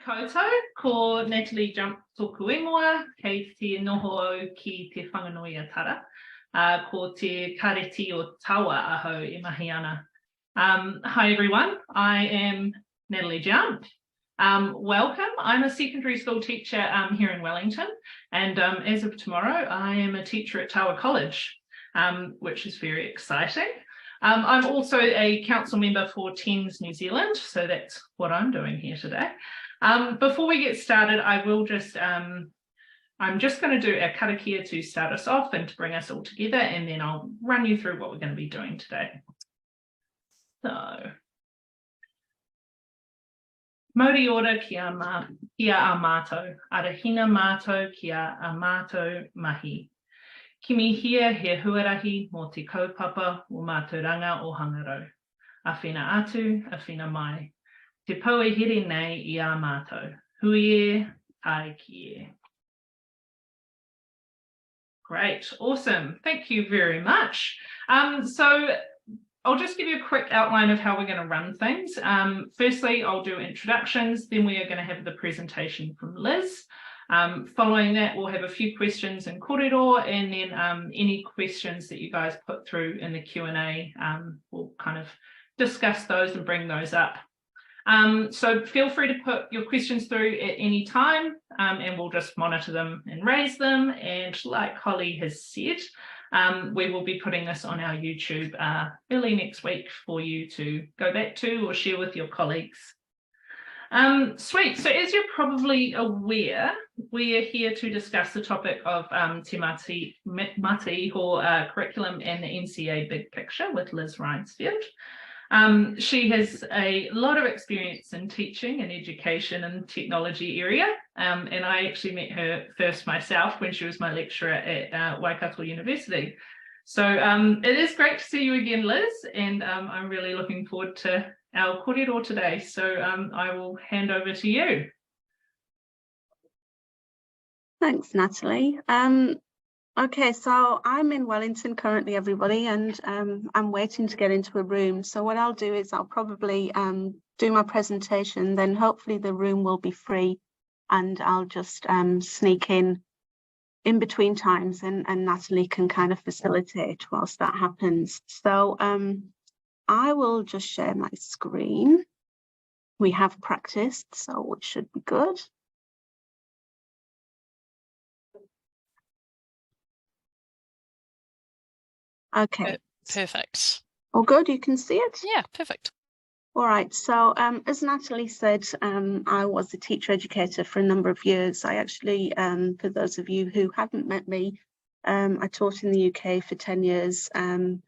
koutou, ko Natalie Jump tōku ingoa, kei te noho au ki te whanganui atara, ko te kareti o tawa aho I mahi ana. Hi everyone, I am Natalie Jump. Welcome, I'm a secondary school teacher here in Wellington, and as of tomorrow I am a teacher at Tawa College, which is very exciting. I'm also a council member for TENS New Zealand, so that's what I'm doing here today. Before we get started, I'm just going to do a karakia to start us off and to bring us all together, and then I'll run you through what we're going to be doing today. So, Mauri ora kia a mātou, arahina mātou kia a mātou mahi. Kimi hia he huarahi mō te kaupapa o mātauranga o Hangarau. Awhina atu, awhina mai. Te pau e here nei I a mātou. Hui e, tai ki e. Great, awesome. Thank you very much. So I'll just give you a quick outline of how we're going to run things. Firstly, I'll do introductions, then we are going to have the presentation from Liz. Following that, we'll have a few questions in kōrero, and then any questions that you guys put through in the Q&A, we'll kind of discuss those and bring those up. So feel free to put your questions through at any time, and we'll just monitor them and raise them. And like Holly has said, we will be putting this on our YouTube early next week for you to go back to or share with your colleagues. Sweet, so as you're probably aware, we are here to discuss the topic of Te Mātaiaho curriculum and the NCEA big picture with Liz Reinsfield. She has a lot of experience in teaching and education and technology area, and I actually met her first myself when she was my lecturer at Waikato University. So it is great to see you again, Liz, and I'm really looking forward to our kōrero today. So I will hand over to you. Thanks, Natalie. Okay, so I'm in Wellington currently, everybody, and I'm waiting to get into a room. So what I'll do is I'll probably do my presentation, then hopefully the room will be free, and I'll just sneak in between times, and Natalie can kind of facilitate whilst that happens. So I will just share my screen. We have practiced, so it should be good. Okay. Perfect. All good, you can see it? Yeah, perfect. All right, so as Natalie said, I was a teacher educator for a number of years. I actually, for those of you who haven't met me, I taught in the UK for 10 years in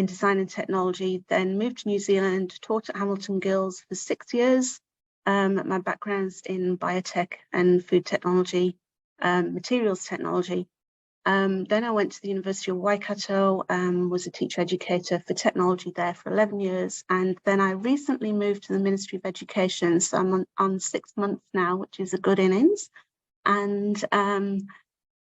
design and technology, then moved to New Zealand, taught at Hamilton Gills for 6 years. My background's in biotech and food technology, materials technology. Then I went to the University of Waikato, was a teacher educator for technology there for 11 years. And then I recently moved to the Ministry of Education. So I'm on 6 months now, which is a good innings. And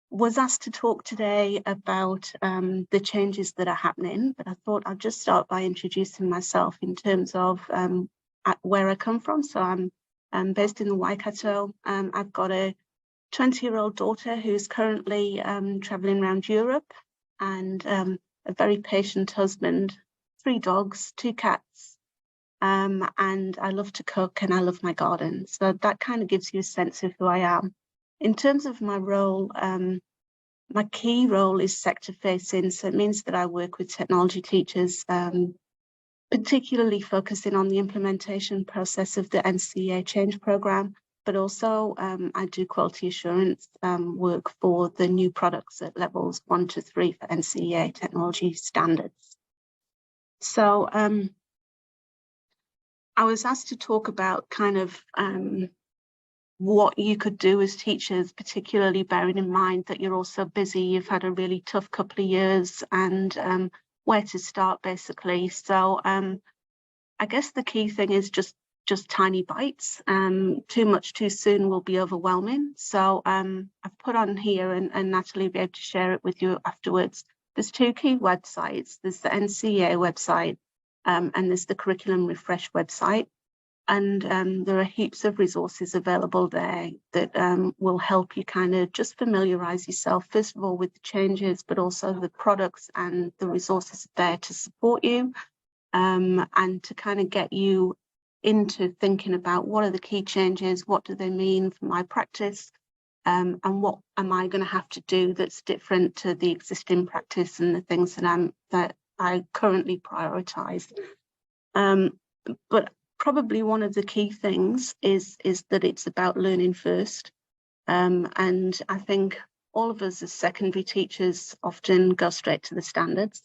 was asked to talk today about the changes that are happening. But I thought I'd just start by introducing myself in terms of where I come from. So I'm based in the Waikato. I've got a 20-year-old daughter who's currently traveling around Europe, and a very patient husband, 3 dogs, 2 cats, and I love to cook and I love my garden. So that kind of gives you a sense of who I am. In terms of my role, my key role is sector facing, so it means that I work with technology teachers, particularly focusing on the implementation process of the NCEA change programme. But also I do quality assurance work for the new products at levels 1 to 3 for NCEA technology standards. So I was asked to talk about kind of what you could do as teachers, particularly bearing in mind that you're also busy, you've had a really tough couple of years, and where to start basically. So I guess the key thing is just tiny bites. Too much too soon will be overwhelming. So I've put on here, and Natalie will be able to share it with you afterwards. There's 2 key websites. There's the NCEA website, and there's the Curriculum Refresh website. there are heaps of resources available there that will help you kind of just familiarize yourself, first of all, with the changes, but also the products and the resources there to support you, and to kind of get you into thinking about what are the key changes, what do they mean for my practice, and what am I going to have to do that's different to the existing practice and the things that I currently prioritize. But probably one of the key things is that it's about learning first. And I think all of us as secondary teachers often go straight to the standards,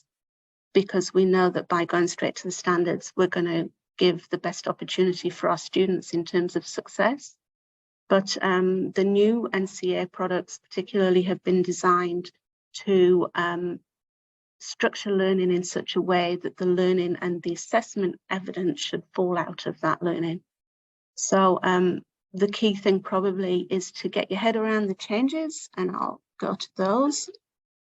because we know that by going straight to the standards, we're going to give the best opportunity for our students in terms of success. But the new NCEA products particularly have been designed to structure learning in such a way that the learning and the assessment evidence should fall out of that learning. So the key thing probably is to get your head around the changes, and I'll go to those.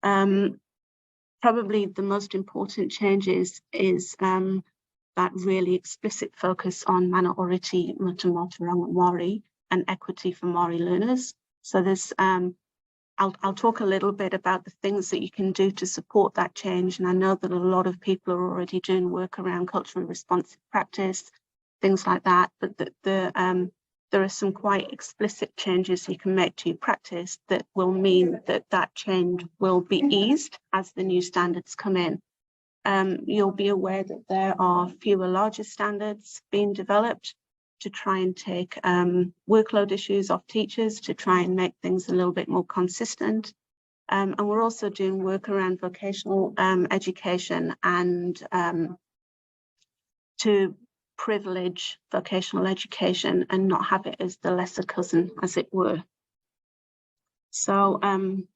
Probably the most important changes is that really explicit focus on mana oriti mutu Mātauranga Māori and equity for Māori learners. So there's I'll talk a little bit about the things that you can do to support that change. And I know that a lot of people are already doing work around culturally responsive practice, things like that, but there are some quite explicit changes you can make to your practice that will mean that change will be eased as the new standards come in. You'll be aware that there are fewer larger standards being developed to try and take workload issues off teachers, to try and make things a little bit more consistent. And we're also doing work around vocational education and to privilege vocational education and not have it as the lesser cousin, as it were. So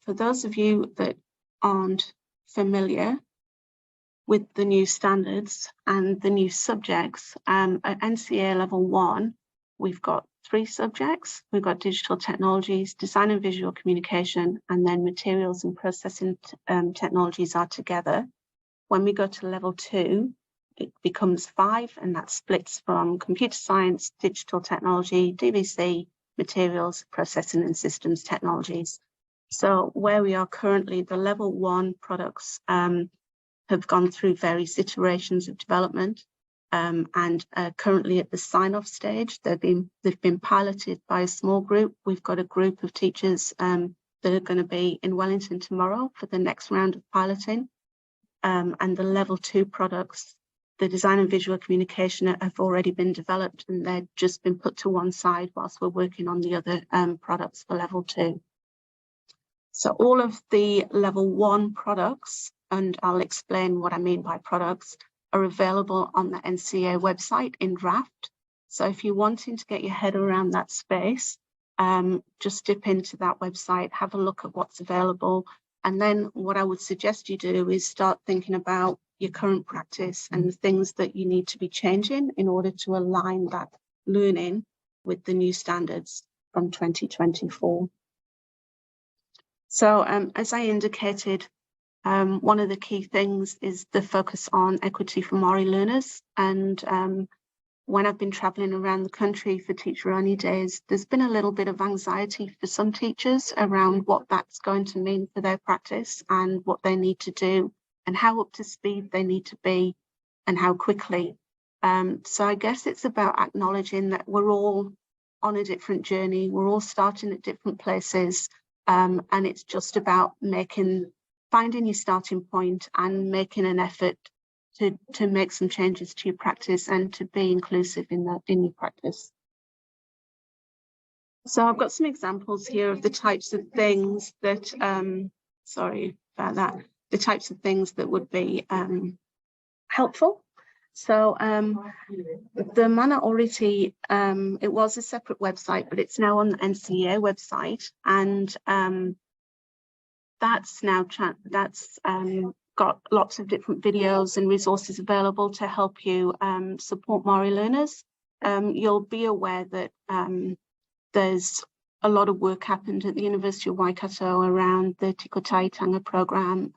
for those of you that aren't familiar with the new standards and the new subjects, at NCEA level 1, we've got 3 subjects. We've got digital technologies, design and visual communication, and then materials and processing technologies are together. When we go to level 2, it becomes 5, and that splits from computer science, digital technology, DVC, materials, processing and systems technologies. So where we are currently, the level 1 products have gone through various iterations of development and currently at the sign-off stage. They've been piloted by a small group. We've got a group of teachers that are going to be in Wellington tomorrow for the next round of piloting. And the level 2 products, the design and visual communication, have already been developed, and they've just been put to one side whilst we're working on the other products for level 2. So all of the level 1 products, and I'll explain what I mean by products, are available on the NCEA website in draft. So if you're wanting to get your head around that space, just dip into that website, have a look at what's available. And then what I would suggest you do is start thinking about your current practice and the things that you need to be changing in order to align that learning with the new standards from 2024. So as I indicated, one of the key things is the focus on equity for Māori learners. And when I've been travelling around the country for teacher-only days, there's been a little bit of anxiety for some teachers around what that's going to mean for their practice and what they need to do and how up to speed they need to be and how quickly. So I guess it's about acknowledging that we're all on a different journey. We're all starting at different places. And it's just about finding your starting point and making an effort to make some changes to your practice and to be inclusive in your practice. So I've got some examples here of the types of things that, sorry about that, the types of things that would be helpful. So the Mana Oriti, it was a separate website, but it's now on the NCEA website, and that's now got lots of different videos and resources available to help you support Māori learners. You'll be aware that there's a lot of work happened at the University of Waikato around the Tikotaitanga program.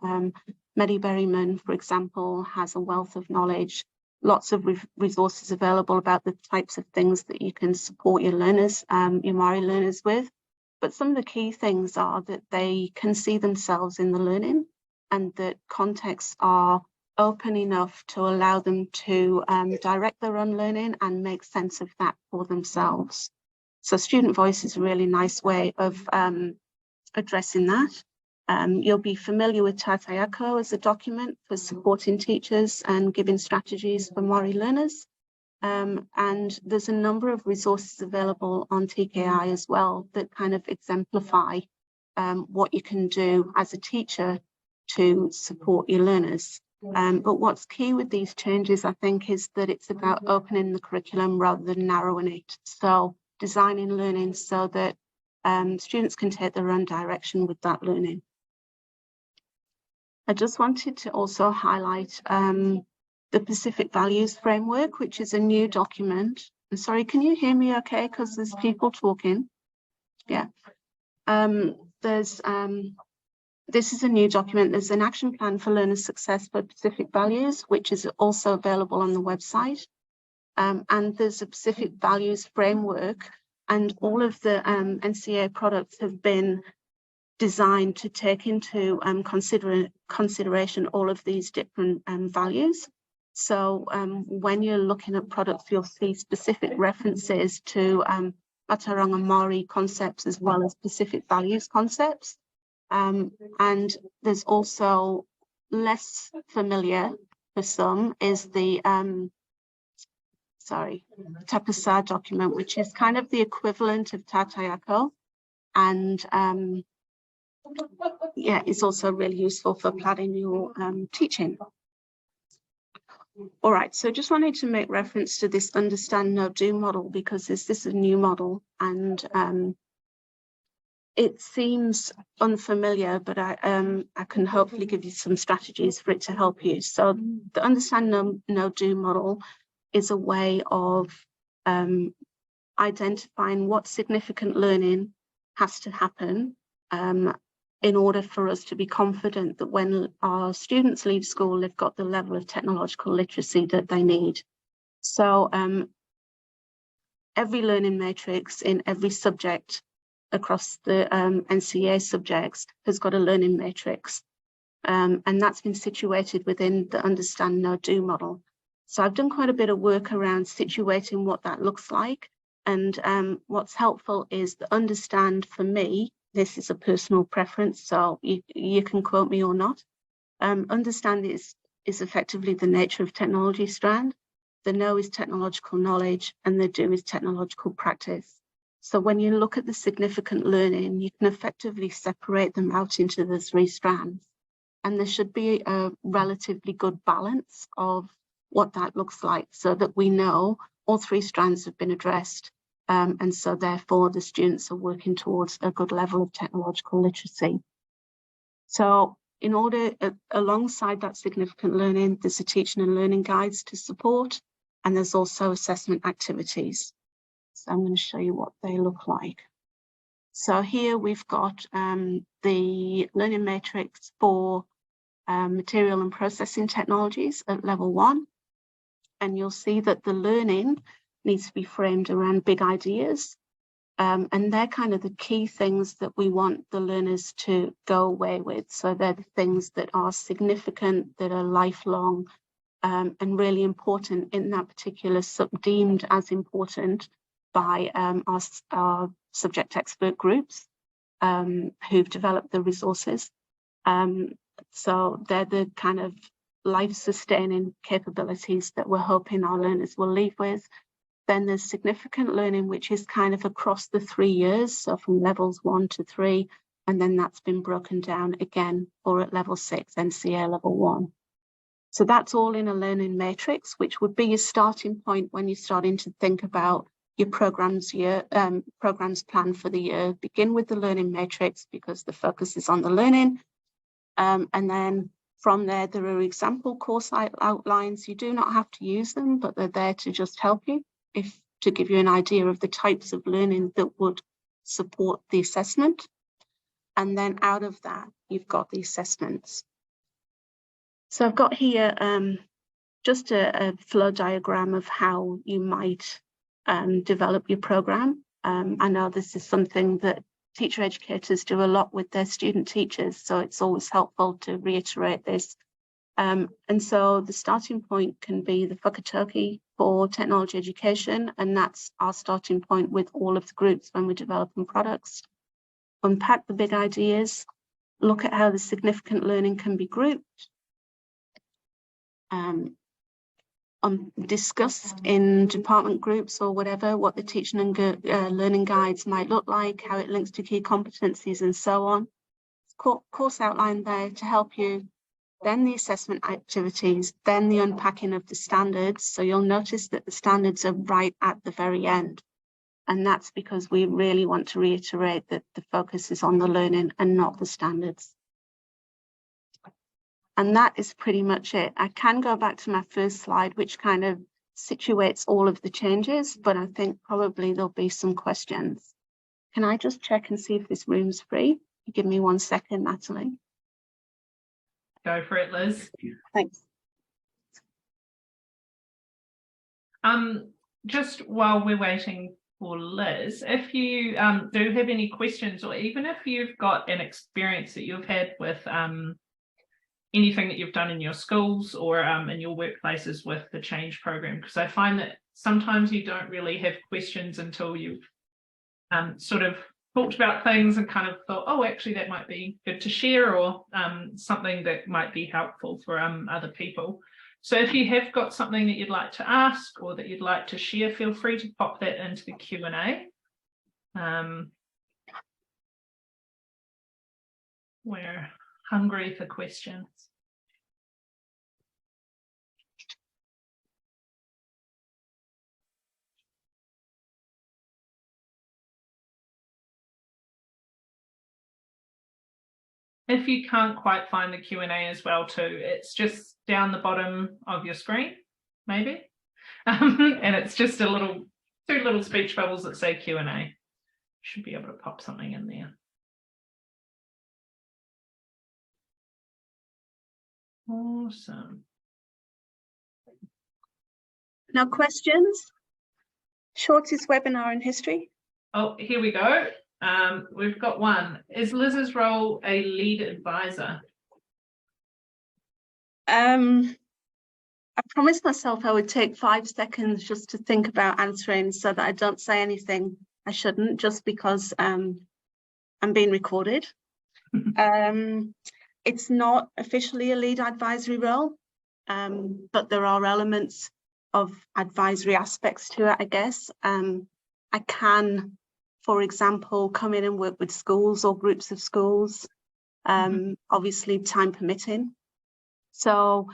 Medi Berryman, for example, has a wealth of knowledge. lots of resources available about the types of things that you can support your learners, your Māori learners with. But some of the key things are that they can see themselves in the learning, and that contexts are open enough to allow them to direct their own learning and make sense of that for themselves. So student voice is a really nice way of addressing that. You'll be familiar with Mātaiaho as a document for supporting teachers and giving strategies for Māori learners. And there's a number of resources available on TKI as well that kind of exemplify what you can do as a teacher to support your learners. But what's key with these changes, I think, is that it's about opening the curriculum rather than narrowing it. So designing learning so that students can take their own direction with that learning. I just wanted to also highlight the Pacific Values Framework, which is a new document. I'm sorry, can you hear me okay? Because there's people talking. Yeah. This is a new document. There's an action plan for learner success for Pacific Values, which is also available on the website. And there's a Pacific Values Framework, and all of the NCEA products have been designed to take into consideration all of these different values. So when you're looking at products, you'll see specific references to Aotearoa Māori concepts as well as Pacific Values concepts. And there's also less familiar for some is the Tapasa document, which is kind of the equivalent of Mātaiaho, and yeah, it's also really useful for planning your teaching. All right, so just wanted to make reference to this understand, know, do model, because this is a new model, and it seems unfamiliar, but I can hopefully give you some strategies for it to help you. So the understand, know, do model is a way of identifying what significant learning has to happen in order for us to be confident that when our students leave school, they've got the level of technological literacy that they need. So every learning matrix in every subject across the NCEA subjects has got a learning matrix, and that's been situated within the understand, know, do model. So I've done quite a bit of work around situating what that looks like, and what's helpful is the understand. For me, this is a personal preference, so you can quote me or not. Understand is effectively the nature of technology strand, the know is technological knowledge, and the do is technological practice. So when you look at the significant learning, you can effectively separate them out into the three strands. And there should be a relatively good balance of what that looks like, so that we know all three strands have been addressed. And so therefore the students are working towards a good level of technological literacy. So in order, alongside that significant learning, there's the teaching and learning guides to support, and there's also assessment activities. So I'm going to show you what they look like. So here we've got the learning matrix for material and processing technologies at level 1. And you'll see that the learning needs to be framed around big ideas. And they're kind of the key things that we want the learners to go away with. So they're the things that are significant, that are lifelong, and really important in that particular deemed as important by our subject expert groups who've developed the resources. So they're the kind of life-sustaining capabilities that we're hoping our learners will leave with. Then there's significant learning, which is kind of across the 3 years, so from levels 1 to 3, and then that's been broken down again for at level 6, NCEA level 1. So that's all in a learning matrix, which would be your starting point when you're starting to think about your programs plan for the year. Begin with the learning matrix because the focus is on the learning, and then from there, there are example course outlines. You do not have to use them, but they're there to just help you, to give you an idea of the types of learning that would support the assessment. And then out of that, you've got the assessments. So I've got here just a flow diagram of how you might develop your program. I know this is something that teacher educators do a lot with their student teachers, so it's always helpful to reiterate this. And so the starting point can be the Whakatauki for technology education, and that's our starting point with all of the groups when we're developing products. Unpack the big ideas, look at how the significant learning can be grouped, discuss in department groups or whatever what the teaching and learning guides might look like, how it links to key competencies and so on. Course outline there to help you. Then the assessment activities, then the unpacking of the standards. So you'll notice that the standards are right at the very end. And that's because we really want to reiterate that the focus is on the learning and not the standards. And that is pretty much it. I can go back to my first slide, which kind of situates all of the changes, but I think probably there'll be some questions. Can I just check and see if this room's free? Give me 1 second, Natalie. Go for it, Liz. Thanks. Just while we're waiting for Liz, if you do have any questions, or even if you've got an experience that you've had with anything that you've done in your schools or in your workplaces with the change program, because I find that sometimes you don't really have questions until you've sort of talked about things and kind of thought, oh, actually that might be good to share, or something that might be helpful for other people. So if you have got something that you'd like to ask or that you'd like to share, feel free to pop that into the Q&A. We're hungry for questions. If you can't quite find the Q&A as well too, it's just down the bottom of your screen, maybe. And it's just two little speech bubbles that say Q&A. Should be able to pop something in there. Awesome. Now questions? Shortest webinar in history? Oh, here we go. We've got one. Is Liz's role a lead advisor? I promised myself I would take 5 seconds just to think about answering so that I don't say anything I shouldn't, just because I'm being recorded. It's not officially a lead advisory role, but there are elements of advisory aspects to it, I guess. I can, for example, come in and work with schools or groups of schools, obviously time permitting. So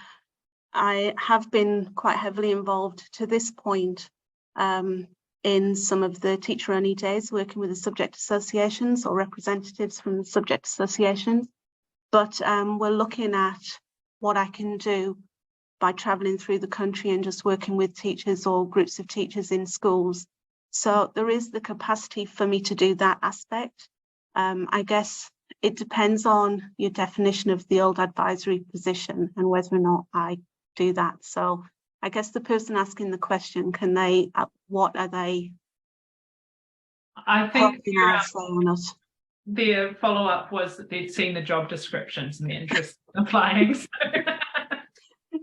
I have been quite heavily involved to this point in some of the teacher-only days, working with the subject associations or representatives from the subject associations. But we're looking at what I can do by travelling through the country and just working with teachers or groups of teachers in schools. So there is the capacity for me to do that aspect. I guess it depends on your definition of the old advisory position and whether or not I do that. So I guess the person asking the question, can they, what are they? I think their follow-up was that they'd seen the job descriptions and the interest in applying. So.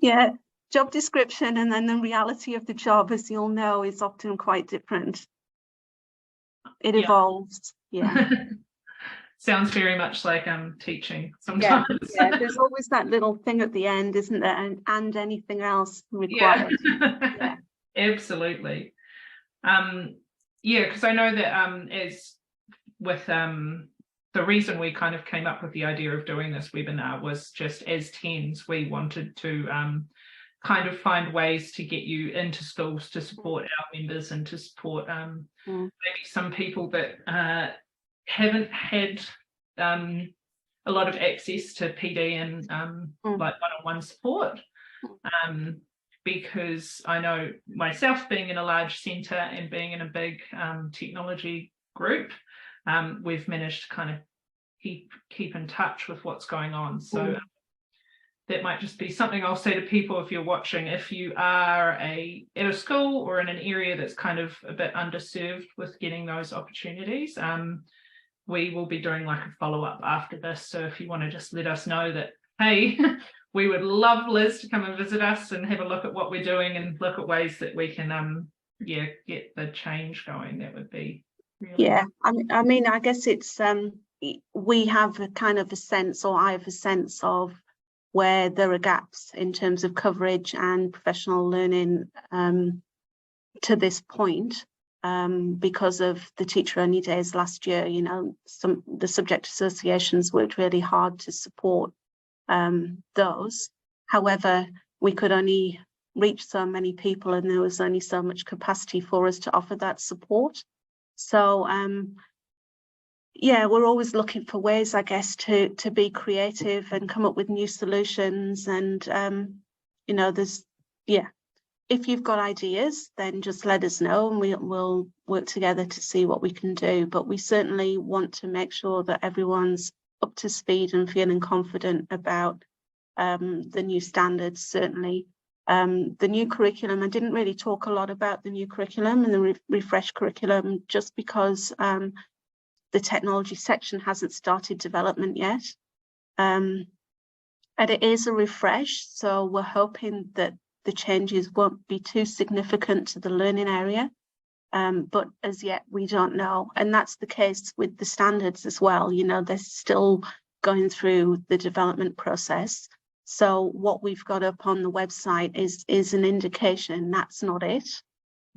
Yeah, job description and then the reality of the job, as you'll know, is often quite different. It evolves. Yeah. Sounds very much like teaching sometimes. Yeah, there's always that little thing at the end, isn't there? And anything else required. Yeah. Absolutely. Yeah, because I know that as with the reason we kind of came up with the idea of doing this webinar was just as TENS, we wanted to kind of find ways to get you into schools to support our members and to support maybe some people that haven't had a lot of access to PD and like one-on-one support. Because I know myself, being in a large centre and being in a big technology group, we've managed to kind of keep in touch with what's going on. So that might just be something I'll say to people if you're watching. If you are at a school or in an area that's kind of a bit underserved with getting those opportunities, we will be doing like a follow-up after this. So if you want to just let us know that, hey, we would love Liz to come and visit us and have a look at what we're doing and look at ways that we can get the change going, that would be really I mean, I guess it's we have a kind of a sense, or I have a sense of where there are gaps in terms of coverage and professional learning to this point, because of the teacher only days last year. You know, the subject associations worked really hard to support those. However, we could only reach so many people, and there was only so much capacity for us to offer that support. So yeah, we're always looking for ways, I guess, to be creative and come up with new solutions. And you know, if you've got ideas, then just let us know and we'll work together to see what we can do. But we certainly want to make sure that everyone's up to speed and feeling confident about the new standards. Certainly the new curriculum, I didn't really talk a lot about the new curriculum and the refresh curriculum, just because the technology section hasn't started development yet. And it is a refresh, so we're hoping that the changes won't be too significant to the learning area. But as yet, we don't know. And that's the case with the standards as well. You know, they're still going through the development process. So what we've got up on the website is an indication, that's not it.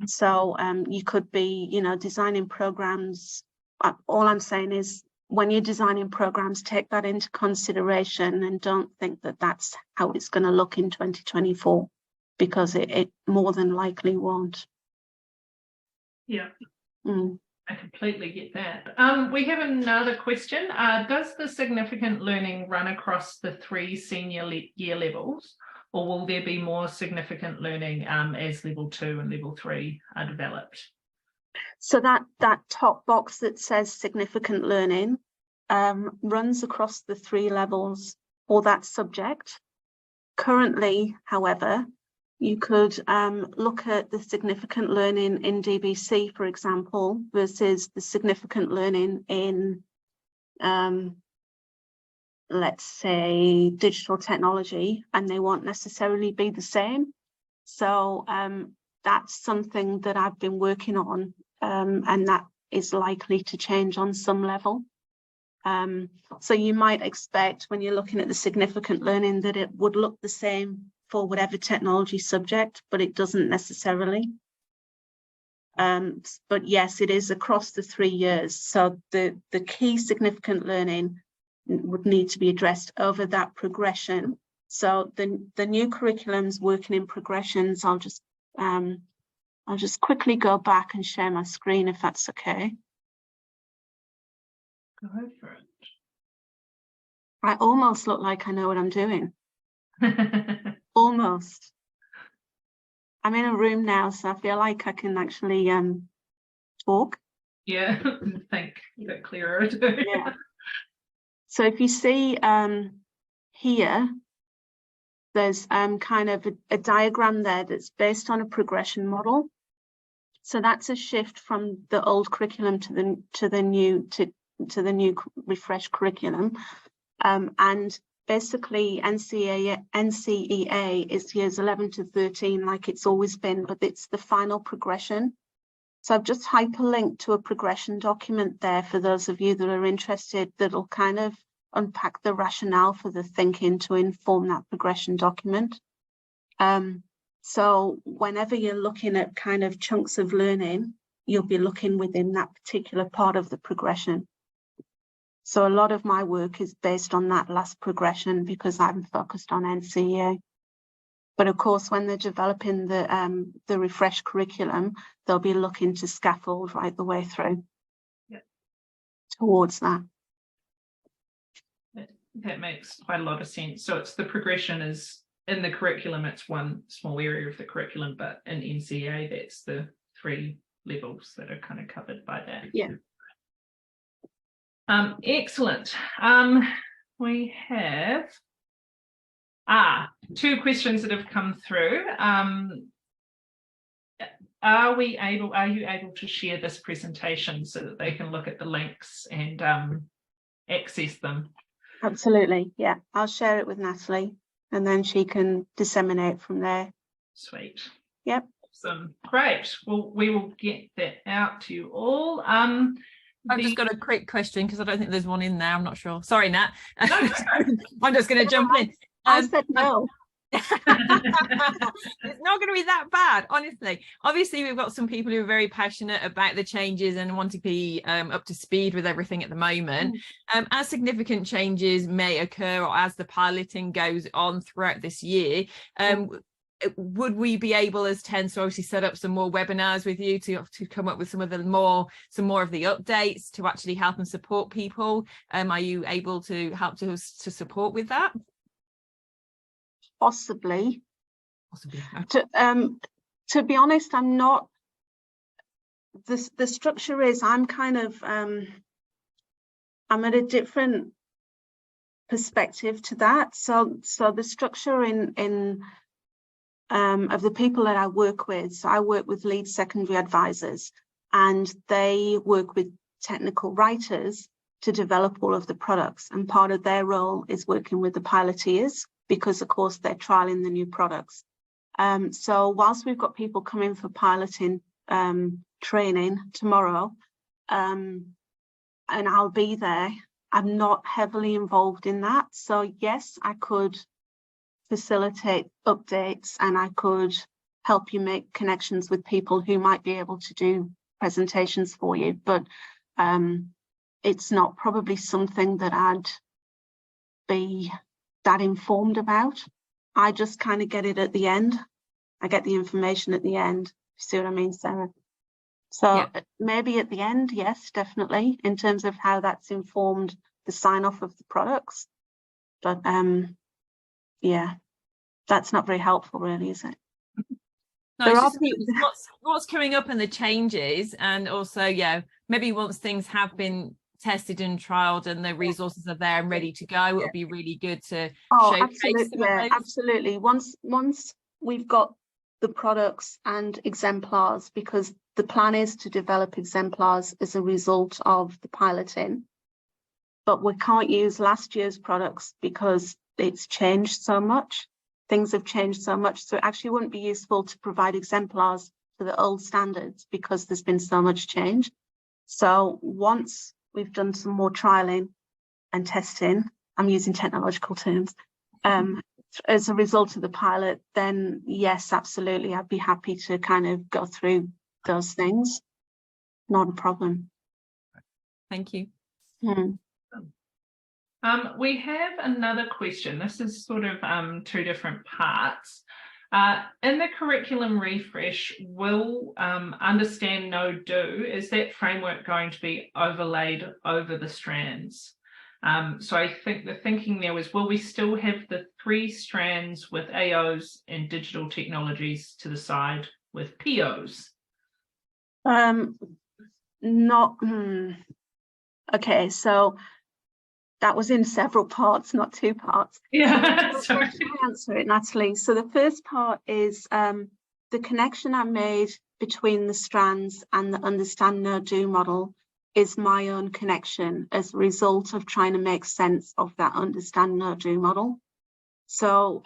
So you could be, you know, designing programs. All I'm saying is, when you're designing programs, take that into consideration and don't think that that's how it's going to look in 2024, because it more than likely won't. Yeah, I completely get that. We have another question. Does the significant learning run across the 3 senior year levels, or will there be more significant learning as level 2 and level 3 are developed? So that top box that says significant learning runs across the 3 levels for that subject. Currently, however, you could look at the significant learning in DBC, for example, versus the significant learning in, let's say, digital technology, and they won't necessarily be the same. So that's something that I've been working on, and that is likely to change on some level. So you might expect, when you're looking at the significant learning, that it would look the same for whatever technology subject, but it doesn't necessarily. But yes, it is across the 3 years. So the key significant learning would need to be addressed over that progression. So the new curriculum's working in progressions. I'll just quickly go back and share my screen, if that's okay. Go for it. I almost look like I know what I'm doing. Almost. I'm in a room now, so I feel like I can actually talk. Yeah, think a bit clearer too. Yeah. So if you see here, there's kind of a diagram there that's based on a progression model. So that's a shift from the old curriculum to the new refresh curriculum, and basically NCEA is years 11 to 13, like it's always been, but it's the final progression. So I've just hyperlinked to a progression document there for those of you that are interested, that'll kind of unpack the rationale for the thinking to inform that progression document. So whenever you're looking at kind of chunks of learning, you'll be looking within that particular part of the progression. So a lot of my work is based on that last progression, because I'm focused on NCEA. But of course, when they're developing the refresh curriculum, they'll be looking to scaffold right the way through towards that. That makes quite a lot of sense. So it's the progression is in the curriculum, it's one small area of the curriculum, but in NCEA, that's the 3 levels that are kind of covered by that. Yeah. Excellent. We have Two questions that have come through. Are you able to share this presentation so that they can look at the links and access them? Absolutely, yeah. I'll share it with Natalie and then she can disseminate from there. Sweet. Yep. Awesome. Great. Well, we will get that out to you all. I've just got a quick question because I don't think there's one in there. I'm not sure. Sorry, Nat. No. I'm just going to jump in. I said no. It's not going to be that bad, honestly. Obviously, we've got some people who are very passionate about the changes and want to be up to speed with everything at the moment. As significant changes may occur or as the piloting goes on throughout this year, would we be able as TENS to obviously set up some more webinars with you to come up with some more of the updates to actually help and support people? Are you able to help to support with that? Possibly. To be honest, I'm not. The structure is I'm kind of I'm at a different perspective to that. So the structure in of the people that I work with. So I work with lead secondary advisors, and they work with technical writers to develop all of the products. And part of their role is working with the piloteers, because of course they're trialing the new products. So whilst we've got people coming for piloting training tomorrow, and I'll be there, I'm not heavily involved in that. So yes, I could facilitate updates and I could help you make connections with people who might be able to do presentations for you, but it's not probably something that I'd be that informed about. I just kind of get it at the end. I get the information at the end. See what I mean, Sarah? So yeah. Maybe at the end, yes, definitely, in terms of how that's informed the sign off of the products. But yeah, that's not very helpful, really, is it? No, there are what's coming up and the changes, and also, yeah, maybe once things have been tested and trialed and the resources are there and ready to go, it would be really good to showcase absolutely, yeah, absolutely. Once we've got the products and exemplars, because the plan is to develop exemplars as a result of the piloting, but we can't use last year's products because it's changed so much. Things have changed so much, so it actually wouldn't be useful to provide exemplars for the old standards because there's been so much change. So once we've done some more trialing and testing, I'm using technological terms, as a result of the pilot, then yes, absolutely, I'd be happy to kind of go through those things. Not a problem. Thank you. We have another question. This is sort of two different parts. In the curriculum refresh, will understand, know, do, is that framework going to be overlaid over the strands? So I think the thinking there was, will we still have the 3 strands with AOs and digital technologies to the side with POs? Okay, so that was in several parts, not 2 parts. Yeah, sorry. I'll answer it, Natalie. So the first part is the connection I made between the strands and the understand, know, do model is my own connection as a result of trying to make sense of that understand, know, do model. So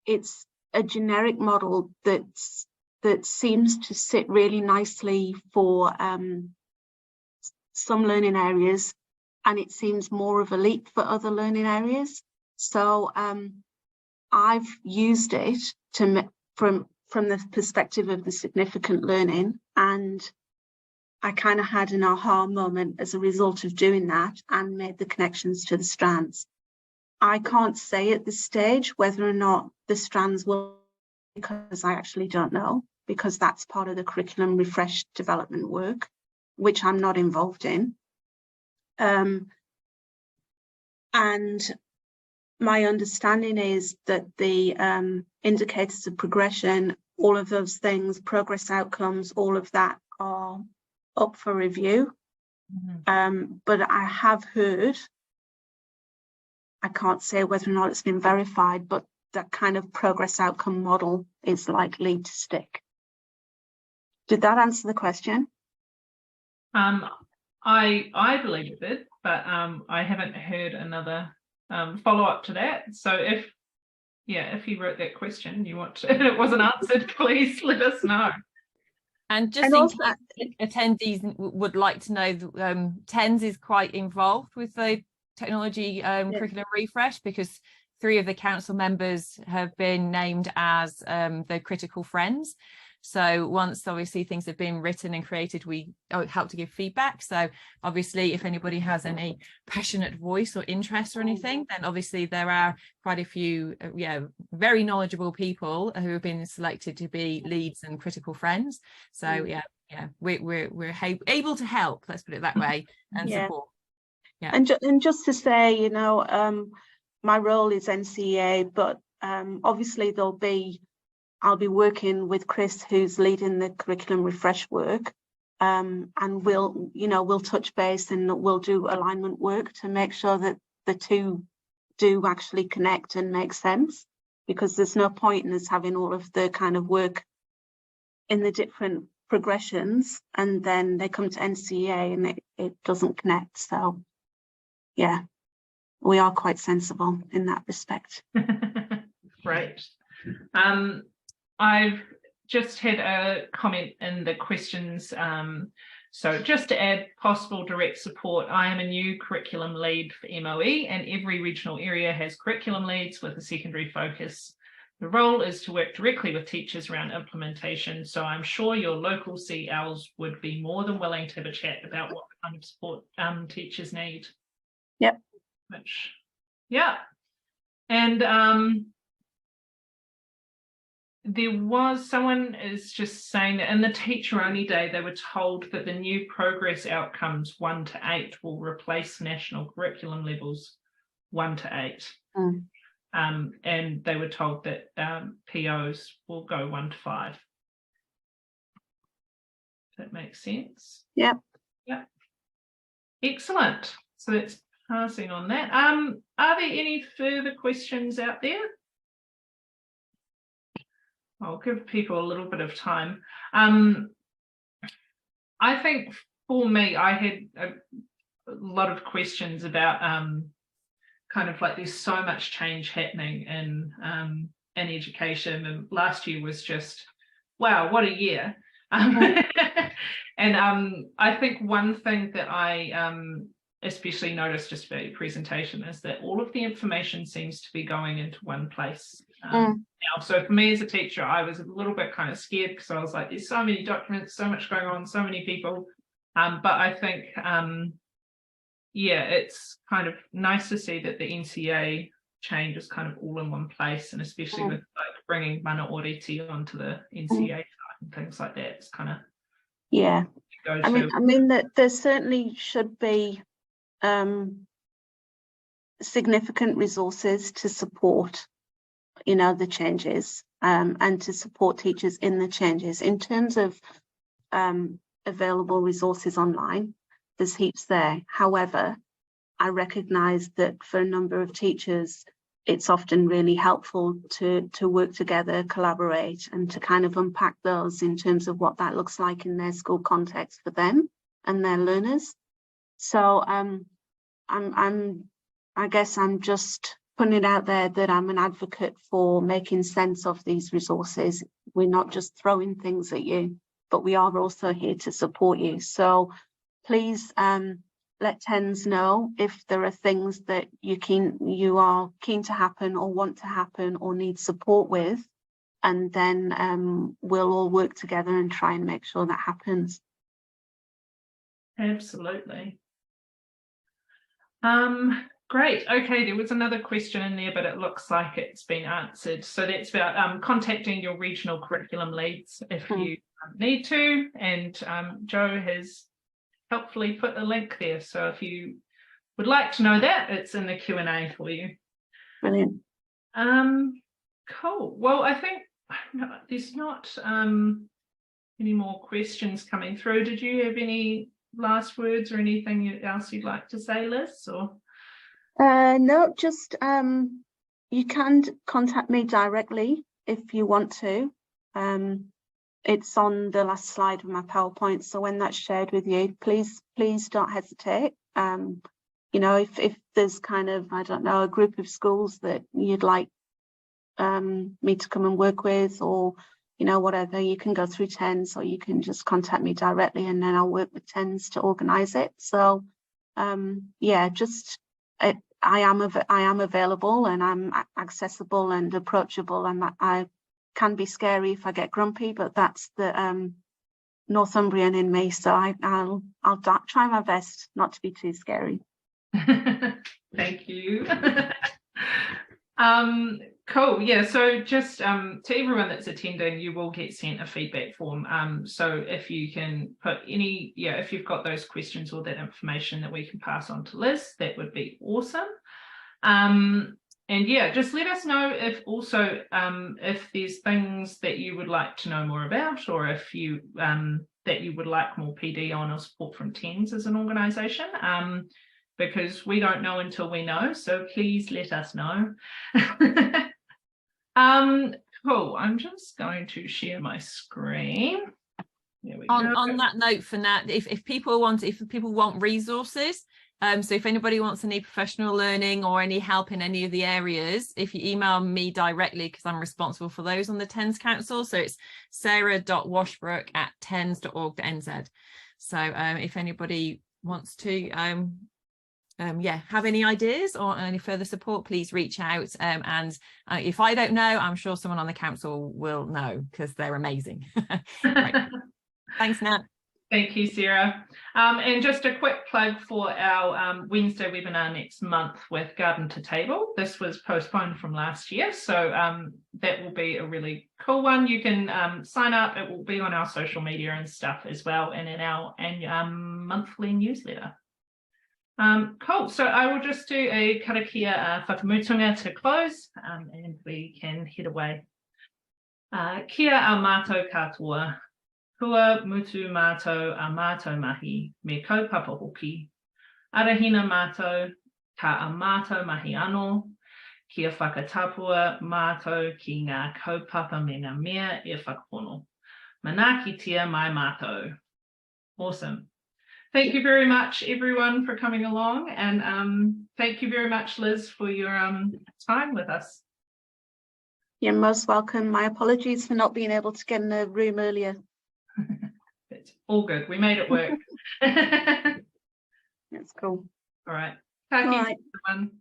it's a generic model that seems to sit really nicely for some learning areas, and it seems more of a leap for other learning areas. So I've used it from the perspective of the significant learning, and I kind of had an aha moment as a result of doing that and made the connections to the strands. I can't say at this stage whether or not the strands will, because I actually don't know, because that's part of the curriculum refresh development work, which I'm not involved in. And my understanding is that the indicators of progression, all of those things, progress outcomes, all of that are up for review. But I have heard, I can't say whether or not it's been verified, but that kind of progress outcome model is likely to stick. Did that answer the question? I believe it did, but I haven't heard another follow-up to that. So if you wrote that question, you want to, and it wasn't answered, please let us know. And just in case attendees would like to know, TENS is quite involved with the technology curriculum refresh, because 3 of the council members have been named as the critical friends. So once obviously things have been written and created, we help to give feedback. So obviously if anybody has any passionate voice or interest or anything, then obviously there are quite a few very knowledgeable people who have been selected to be leads and critical friends. So we're able to help, let's put it that way, and support. And just to say, you know, my role is NCEA, but obviously I'll be working with Chris, who's leading the curriculum refresh work, and we'll touch base and we'll do alignment work to make sure that the two do actually connect and make sense, because there's no point in us having all of the kind of work in the different progressions and then they come to NCEA and it doesn't connect. So yeah, we are quite sensible in that respect. Great. I've just had a comment in the questions. So just to add possible direct support, I am a new curriculum lead for MOE, and every regional area has curriculum leads with a secondary focus. The role is to work directly with teachers around implementation. So I'm sure your local CLs would be more than willing to have a chat about what kind of support teachers need. Yep. And there was someone is just saying that in the teacher only day, they were told that the new progress outcomes 1 to 8 will replace national curriculum levels 1 to 8. And they were told that POs will go 1 to 5. Does that make sense? Yep. Excellent. So that's passing on that. Are there any further questions out there? I'll give people a little bit of time. I think for me, I had a lot of questions about kind of like there's so much change happening in education, and last year was just, wow, what a year. And I think one thing that I especially noticed just about your presentation is that all of the information seems to be going into one place now. So for me as a teacher, I was a little bit kind of scared because I was like, there's so many documents, so much going on, so many people. But I think, it's kind of nice to see that the NCEA change is kind of all in one place, and especially with like bringing mana oriti onto the NCEA side and things like that. It's kind of I mean that there certainly should be significant resources to support, you know, the changes and to support teachers in the changes. In terms of available resources online, there's heaps there. However, I recognise that for a number of teachers, it's often really helpful to work together, collaborate, and to kind of unpack those in terms of what that looks like in their school context for them and their learners. So I guess I'm just putting it out there that I'm an advocate for making sense of these resources. We're not just throwing things at you, but we are also here to support you. So please let TENS know if there are things that you are keen to happen or want to happen or need support with, and then we'll all work together and try and make sure that happens. Absolutely. Great. Okay, there was another question in there, but it looks like it's been answered. So that's about contacting your regional curriculum leads if you need to, and Joe has helpfully put a link there. So if you would like to know that, it's in the Q&A for you. Brilliant. Cool. Well, I think there's not any more questions coming through. Did you have any last words or anything else you'd like to say, Liz? Or no, just You can contact me directly if you want to. It's on the last slide of my PowerPoint, so when that's shared with you, please don't hesitate. You know, if there's kind of, I don't know, a group of schools that you'd like me to come and work with, or you know, whatever, you can go through TENS, or you can just contact me directly, and then I'll work with TENS to organise it. So yeah, just I am available, and I'm accessible and approachable, and I can be scary if I get grumpy, but that's the Northumbrian in me. So I'll try my best not to be too scary. Thank you. Cool. Yeah, so just to everyone that's attending, you will get sent a feedback form. So if you can put any, if you've got those questions or that information that we can pass on to Liz, that would be awesome. And yeah, just let us know if also if there's things that you would like to know more about, or if you that you would like more PD on or support from TENS as an organisation. Because we don't know until we know, so please let us know. Cool, I'm just going to share my screen. There we go. On that note, for now, if people want resources, so if anybody wants any professional learning or any help in any of the areas, if you email me directly, because I'm responsible for those on the TENS Council, so it's sarah.washbrook@tens.org.nz. So if anybody wants to have any ideas or any further support, please reach out, and if I don't know, I'm sure someone on the council will know, because they're amazing. Right. Thanks, Nat. Thank you, Sarah. And just a quick plug for our Wednesday webinar next month with Garden to Table. This was postponed from last year, so that will be a really cool one. You can sign up. It will be on our social media and stuff as well, and in our monthly newsletter. Cool, so I will just do a karakia whakamutunga to close, and we can head away. Kia a mātou katoa, kua mutu mātou a mātou mahi, me kaupapa hoki. Arahina mātou, ka a mātou mahi anō, kia whakatapua mātou ki ngā kaupapa me ngā mea e whakapono. Manakitia mai mātou. Awesome. Thank you very much, everyone, for coming along, and thank you very much, Liz, for your time with us. You're most welcome. My apologies for not being able to get in the room earlier. It's all good. We made it work. That's cool. All right. All right. Everyone.